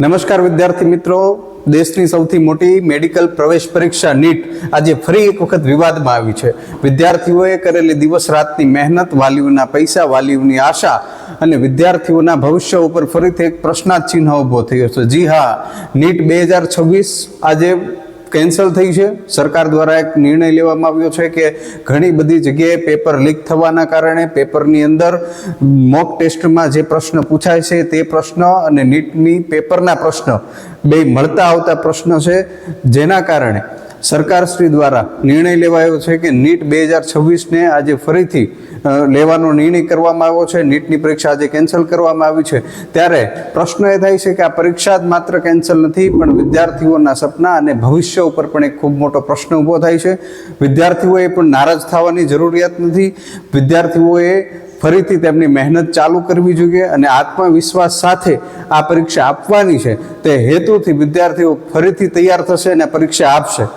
નમસ્કાર વિદ્યાર્થી મિત્રો, દેશની સૌથી મોટી મેડિકલ પ્રવેશ પરીક્ષા નીટ આજે ફરી એક વખત વિવાદમાં આવી છે. વિદ્યાર્થીઓએ કરેલી દિવસ રાતની મહેનત, વાલીઓના પૈસા, વાલીઓની આશા અને વિદ્યાર્થીઓના ભવિષ્ય ઉપર ફરીથી એક પ્રશ્નાર્થ ચિહ્ન ઊભો થયો છે. જી હા, નીટ 2026 આજે કેન્સલ થઈ છે. સરકાર દ્વારા એક નિર્ણય લેવામાં આવ્યો છે કે ઘણી બધી જગ્યાએ પેપર લીક થવાના કારણે પેપરની અંદર મોક ટેસ્ટમાં જે પ્રશ્ન પૂછાય છે તે પ્રશ્ન અને નીટની પેપરના પ્રશ્ન બે મળતા આવતા પ્રશ્ન છે, જેના કારણે સરકારશ્રી દ્વારા નિર્ણય લેવાયો છે કે નીટ 2026ને આજે ફરીથી લેવાનો નિર્ણય કરવામાં આવ્યો છે. નીટની પરીક્ષા આજે કેન્સલ કરવામાં આવી છે. ત્યારે પ્રશ્ન એ થાય છે કે આ પરીક્ષા જ માત્ર કેન્સલ નથી, પણ વિદ્યાર્થીઓના સપના અને ભવિષ્ય ઉપર પણ એક ખૂબ મોટો પ્રશ્ન ઊભો થાય છે. વિદ્યાર્થીઓએ પણ નારાજ થવાની જરૂરિયાત નથી. વિદ્યાર્થીઓએ ફરીથી તેમની મહેનત ચાલુ કરવી જોઈએ અને આત્મવિશ્વાસ સાથે આ પરીક્ષા આપવાની છે તે હેતુથી વિદ્યાર્થીઓ ફરીથી તૈયાર થશે અને પરીક્ષા આપશે.